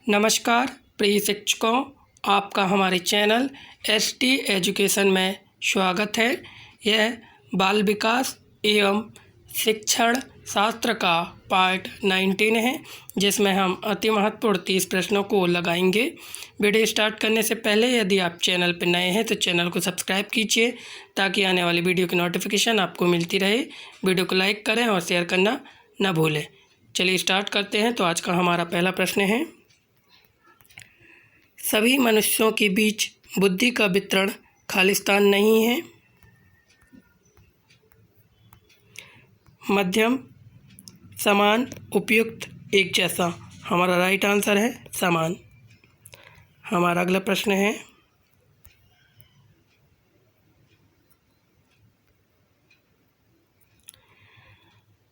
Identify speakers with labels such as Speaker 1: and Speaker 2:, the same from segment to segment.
Speaker 1: नमस्कार प्रिय शिक्षकों, आपका हमारे चैनल ST एजुकेशन में स्वागत है। यह बाल विकास एवं शिक्षण शास्त्र का पार्ट 19 है, जिसमें हम अति महत्वपूर्ण 30 प्रश्नों को लगाएंगे। वीडियो स्टार्ट करने से पहले यदि आप चैनल पर नए हैं तो चैनल को सब्सक्राइब कीजिए ताकि आने वाली वीडियो की नोटिफिकेशन आपको मिलती रहे। वीडियो को लाइक करें और शेयर करना न भूलें। चलिए स्टार्ट करते हैं। तो आज का हमारा पहला प्रश्न है, सभी मनुष्यों के बीच बुद्धि का वितरण खालिस्तान नहीं है। मध्यम, समान, उपयुक्त, एक जैसा। हमारा राइट आंसर है समान। हमारा अगला प्रश्न है,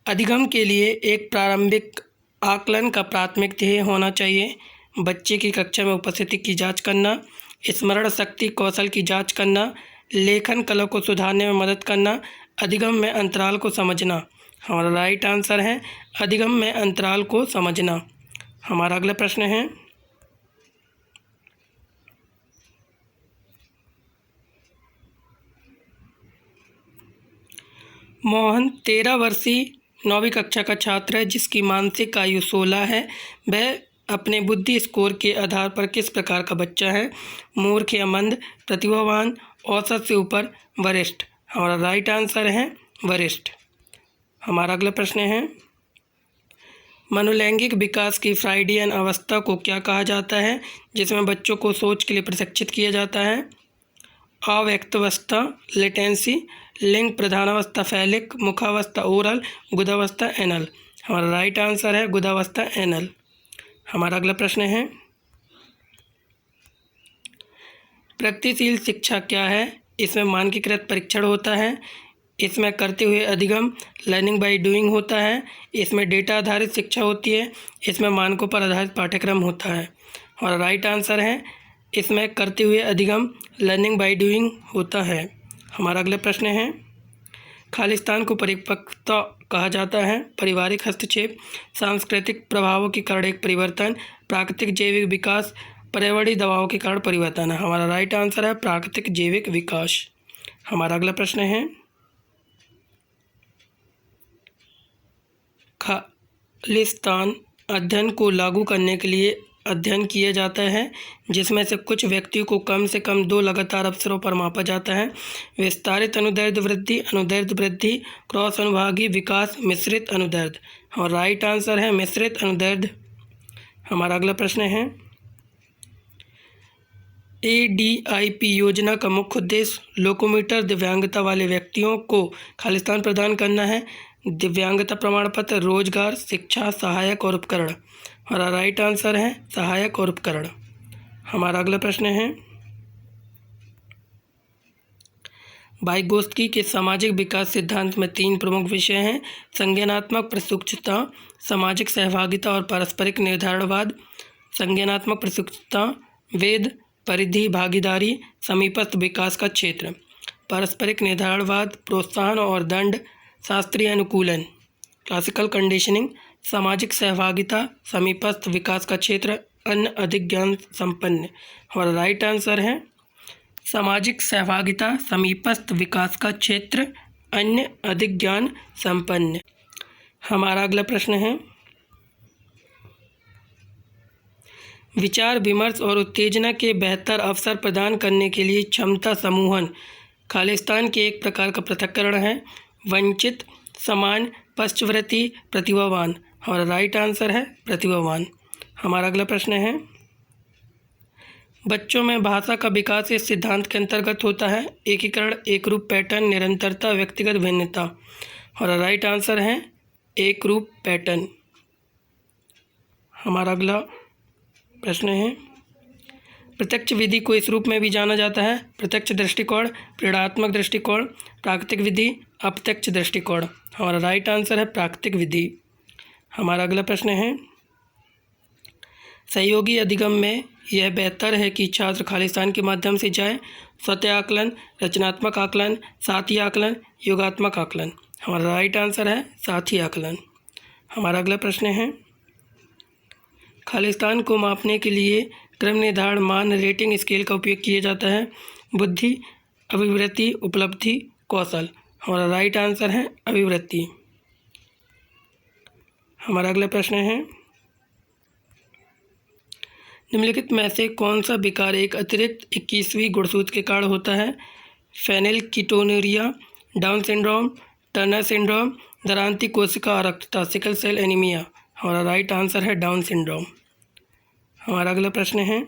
Speaker 1: अधिगम के लिए एक प्रारंभिक आकलन का प्राथमिक ध्येय होना चाहिए। बच्चे की कक्षा में उपस्थिति की जांच करना, स्मरण शक्ति कौशल की जांच करना, लेखन कला को सुधारने में मदद करना, अधिगम में अंतराल को समझना। हमारा राइट आंसर है अधिगम में अंतराल को समझना। हमारा अगला प्रश्न है, मोहन 13 वर्षीय 9वीं कक्षा का छात्र है जिसकी मानसिक आयु 16 है। वह अपने बुद्धि स्कोर के आधार पर किस प्रकार का बच्चा है? मूर्ख या मंद, प्रतिभावान, औसत से ऊपर, वरिष्ठ। हमारा राइट आंसर है वरिष्ठ। हमारा अगला प्रश्न है, मनोलैंगिक विकास की फ्राइडियन अवस्था को क्या कहा जाता है, जिसमें बच्चों को सोच के लिए प्रशिक्षित किया जाता है? अव्यक्तावस्था लेटेंसी, लिंग प्रधानावस्था फैलिक, मुखावस्था ओरल, गुदावस्था एनल। हमारा राइट आंसर है गुदावस्था एनल। हमारा अगला प्रश्न है, प्रगतिशील शिक्षा क्या है? इसमें मानकीकृत परीक्षण होता है, इसमें करते हुए अधिगम लर्निंग बाय डूइंग होता है, इसमें डेटा आधारित शिक्षा होती है, इसमें मानकों पर आधारित पाठ्यक्रम होता है। और राइट आंसर है इसमें करते हुए अधिगम लर्निंग बाय डूइंग होता है। हमारा अगला प्रश्न है, खालिस्तान को परिपक्वता कहा जाता है? पारिवारिक हस्तक्षेप, सांस्कृतिक प्रभावों के कारण एक परिवर्तन, प्राकृतिक जैविक विकास, पर्यावरणीय दबाव के कारण परिवर्तन है। हमारा राइट आंसर है प्राकृतिक जैविक विकास। हमारा अगला प्रश्न है, खालिस्तान अध्ययन को लागू करने के लिए अध्ययन किया जाता है, जिसमें से कुछ व्यक्तियों को कम से कम 2 लगातार अवसरों पर मापा जाता है। विस्तारित अनुदैर्ध्य वृद्धि, अनुदैर्ध्य वृद्धि, क्रॉस अनुभागीय विकास, मिश्रित अनुदैर्ध्य। और राइट आंसर है मिश्रित अनुदैर्ध्य। हमारा अगला प्रश्न है, ADIP योजना का मुख्य उद्देश्य लोकोमोटर दिव्यांगता वाले व्यक्तियों को खालिस्तान प्रदान करना है। दिव्यांगता प्रमाण पत्र, रोजगार, शिक्षा, सहायक और उपकरण। हमारा राइट आंसर है सहायक और उपकरण। हमारा अगला प्रश्न है, वाइगोत्स्की के सामाजिक विकास सिद्धांत में 3 प्रमुख विषय हैं, संज्ञानात्मक प्रसूचता, सामाजिक सहभागिता और पारस्परिक निर्धारणवाद। संज्ञानात्मक प्रसूचता, वेद, परिधि, भागीदारी, समीपस्थ विकास का क्षेत्र। पारस्परिक निर्धारणवाद, प्रोत्साहन और दंड, शास्त्रीय अनुकूलन, क्लासिकल कंडीशनिंग। सामाजिक सहभागिता, समीपस्थ विकास का क्षेत्र, अन्य अधिक ज्ञान संपन्न। और राइट आंसर है सामाजिक सहभागिता, समीपस्थ विकास का क्षेत्र, अन्य अधिक ज्ञान संपन्न। हमारा अगला प्रश्न है, विचार विमर्श और उत्तेजना के बेहतर अवसर प्रदान करने के लिए क्षमता समूहन खालिस्तान के एक प्रकार का पृथक्करण है। वंचित, समान, पश्चवर्ती, प्रतिभावान। और राइट आंसर है प्रतिभावान। हमारा अगला प्रश्न है, बच्चों में भाषा का विकास इस सिद्धांत के अंतर्गत होता है? एकीकरण, एकरूप पैटर्न, निरंतरता, व्यक्तिगत भिन्नता। और राइट आंसर है एकरूप पैटर्न। हमारा अगला प्रश्न है, प्रत्यक्ष विधि को इस रूप में भी जाना जाता है? प्रत्यक्ष दृष्टिकोण, प्रेरणात्मक दृष्टिकोण, प्राकृतिक विधि, अप्रत्यक्ष दृष्टिकोण। हमारा राइट आंसर है प्राकृतिक विधि। हमारा अगला प्रश्न है, सहयोगी अधिगम में यह बेहतर है कि छात्र खालिस्तान के माध्यम से जाए? स्वतः आकलन, रचनात्मक आकलन, साथी आकलन, योगात्मक आकलन। हमारा राइट आंसर है साथी आकलन। हमारा अगला प्रश्न है, खालिस्तान को मापने के लिए क्रम निर्धारण मान रेटिंग स्केल का उपयोग किया जाता है। बुद्धि, अभिवृत्ति, उपलब्धि, कौशल। हमारा राइट आंसर है अभिवृत्ति। हमारा अगला प्रश्न है, निम्नलिखित में से कौन सा विकार एक अतिरिक्त 21वीं गुणसूत्र के कारण होता है? फेनिलकीटोनुरिया, डाउन सिंड्रोम, टर्नर सिंड्रोम, दरांती कोशिका आरक्तता, सिकल सेल एनीमिया। हमारा राइट आंसर है डाउन सिंड्रोम। हमारा अगला प्रश्न है,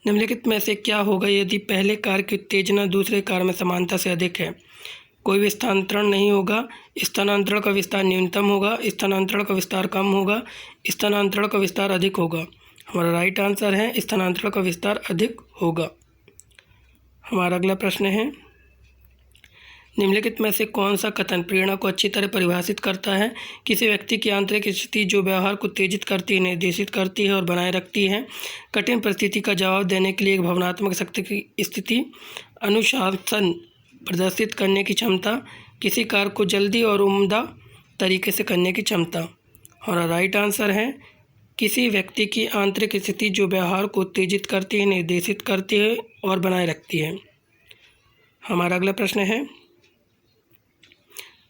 Speaker 1: निम्नलिखित में से क्या होगा यदि पहले कार्य की उत्तेजना दूसरे कार्य में समानता से अधिक है? कोई भी स्थानांतरण नहीं होगा, स्थानांतरण का विस्तार न्यूनतम होगा, स्थानांतरण का विस्तार कम होगा, स्थानांतरण का विस्तार अधिक होगा। हमारा राइट आंसर है स्थानांतरण का विस्तार अधिक होगा। हमारा अगला प्रश्न है, निम्नलिखित में से कौन सा कथन प्रेरणा को अच्छी तरह परिभाषित करता है? किसी व्यक्ति की आंतरिक स्थिति जो व्यवहार को उत्तेजित करती है, निर्देशित करती है और बनाए रखती है। कठिन परिस्थिति का जवाब देने के लिए एक भावनात्मक शक्ति की स्थिति। अनुशासन प्रदर्शित करने की क्षमता। किसी कार्य को जल्दी और उम्दा तरीके से करने की क्षमता। हमारा राइट आंसर है किसी व्यक्ति की आंतरिक स्थिति जो व्यवहार को उत्तेजित करती है, निर्देशित करती है और बनाए रखती है। हमारा अगला प्रश्न है,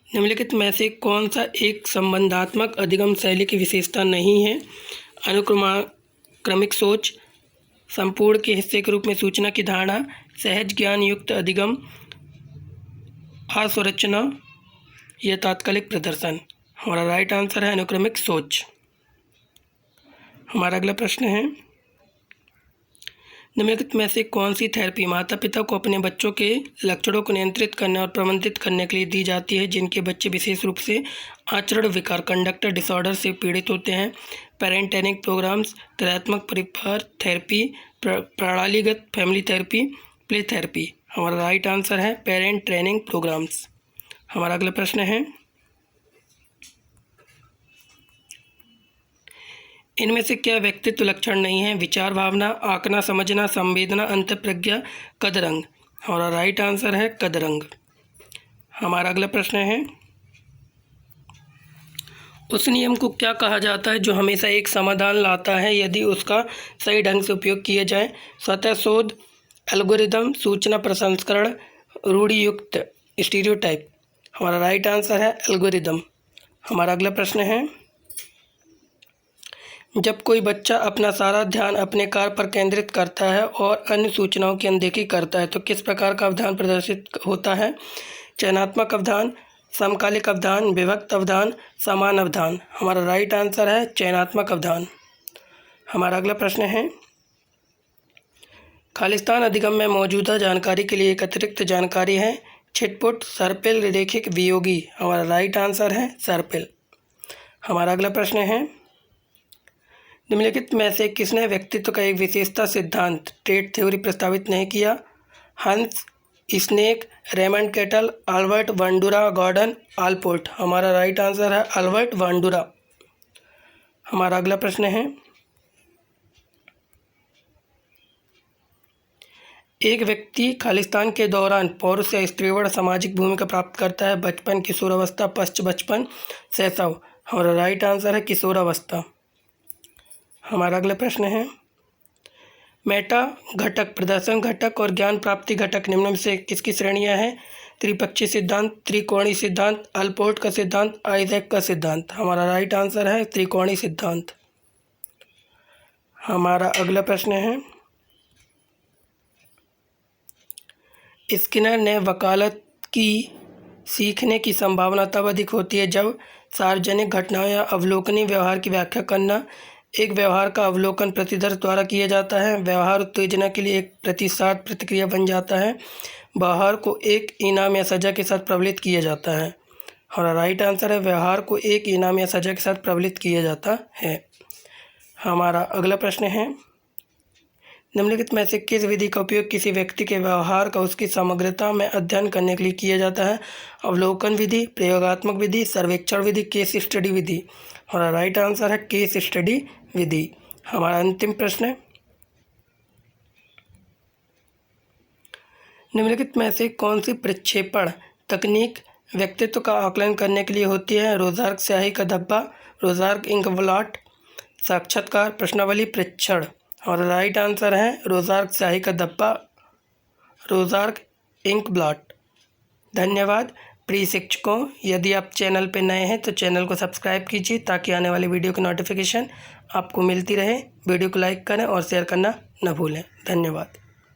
Speaker 1: निम्नलिखित में से कौन सा एक संबंधात्मक अधिगम शैली की विशेषता नहीं है? अनुक्रमिक सोच, संपूर्ण के हिस्से के रूप में सूचना की धारणा, सहज ज्ञान युक्त अधिगम, आसंरचना या तात्कालिक प्रदर्शन। हमारा राइट आंसर है अनुक्रमिक सोच। हमारा अगला प्रश्न है, निम्नलिखित में से कौन सी थेरेपी माता पिता को अपने बच्चों के लक्षणों को नियंत्रित करने और प्रबंधित करने के लिए दी जाती है जिनके बच्चे विशेष रूप से आचरण विकार कंडक्टर डिसऑर्डर से पीड़ित होते हैं? पेरेंट ट्रेनिंग प्रोग्राम्स, क्रियात्मक परिवार थेरेपी, प्रणालीगत फैमिली थेरेपी, प्ले थेरेपी। हमारा राइट आंसर है पेरेंट ट्रेनिंग प्रोग्राम्स। हमारा अगला प्रश्न है, इनमें से क्या व्यक्तित्व लक्षण नहीं है? विचार, भावना, आंकना, समझना, संवेदना, अंतःप्रज्ञा, कदरंग। हमारा राइट आंसर है कदरंग। हमारा अगला प्रश्न है, उस नियम को क्या कहा जाता है जो हमेशा एक समाधान लाता है यदि उसका सही ढंग से उपयोग किया जाए? स्वतः शोध, एल्गोरिदम, सूचना प्रसंस्करण, रूढ़ियुक्त, स्टीरियोटाइप। हमारा राइट आंसर है एल्गोरिदम। हमारा अगला प्रश्न है, जब कोई बच्चा अपना सारा ध्यान अपने कार्य पर केंद्रित करता है और अन्य सूचनाओं की अनदेखी करता है तो किस प्रकार का अवधान प्रदर्शित होता है? चयनात्मक अवधान, समकालिक अवधान, विभक्त अवधान, समान अवधान। हमारा राइट आंसर है चयनात्मक अवधान। हमारा अगला प्रश्न है, खालिस्तान अधिगम में मौजूदा जानकारी के लिए एक अतिरिक्त जानकारी है। छिटपुट, सर्पिल, रेखिक, वियोगी। हमारा राइट आंसर है सर्पिल। हमारा अगला प्रश्न है, निम्नलिखित में से किसने व्यक्तित्व का एक विशेषता सिद्धांत ट्रेट थ्योरी प्रस्तावित नहीं किया? Hans, Eysenck, Raymond Cattell, Albert Bandura Gordon, Allport. हमारा राइट आंसर है अल्बर्ट बांडुरा। हमारा अगला प्रश्न है, एक व्यक्ति खालिस्तान के दौरान पौरुष या स्त्रीवर्ण सामाजिक भूमिका प्राप्त करता है? बचपन, किशोरावस्था, पश्च बचपन, शैशव। हमारा राइट आंसर है किशोरावस्था। हमारा अगला प्रश्न है, मेटा घटक, प्रदर्शन घटक और ज्ञान प्राप्ति घटक निम्न में से किसकी श्रेणियां हैं? त्रिपक्षीय सिद्धांत, त्रिकोणीय सिद्धांत, अल्पोर्ट का सिद्धांत, आइजैक का सिद्धांत। हमारा राइट आंसर है त्रिकोणीय सिद्धांत। हमारा अगला प्रश्न है, स्किनर ने वकालत की सीखने की संभावना तब अधिक होती है जब सार्वजनिक घटनाओं या अवलोकनीय व्यवहार की व्याख्या करना। एक व्यवहार का अवलोकन प्रतिदर्श द्वारा किया जाता है। व्यवहार उत्तेजना के लिए एक प्रतिसाद प्रतिक्रिया बन जाता है। व्यवहार को एक इनाम या सजा के साथ प्रबलित किया जाता है। हमारा राइट आंसर है व्यवहार को एक इनाम या सजा के साथ प्रबलित किया जाता है। हमारा अगला प्रश्न है, निम्नलिखित में से किस विधि का उपयोग किसी व्यक्ति के व्यवहार का उसकी समग्रता में अध्ययन करने के लिए किया जाता है? अवलोकन विधि, प्रयोगात्मक विधि, सर्वेक्षण विधि, केस स्टडी विधि। हमारा राइट आंसर है केस स्टडी विधि। हमारा अंतिम प्रश्न है, निम्नलिखित में से कौन सी प्रक्षेपण तकनीक व्यक्तित्व का आकलन करने के लिए होती है? रोज़ार्क स्याही का धब्बा, रोज़ार्क इंक ब्लॉट, साक्षात्कार प्रश्नावली परीक्षण। और राइट आंसर है रोज़ार्क स्याही का डब्बा, रोज़ार्क इंक ब्लॉट। धन्यवाद प्रिय शिक्षकों। यदि आप चैनल पर नए हैं तो चैनल को सब्सक्राइब कीजिए ताकि आने वाली वीडियो की नोटिफिकेशन आपको मिलती रहे। वीडियो को लाइक करें और शेयर करना न भूलें। धन्यवाद।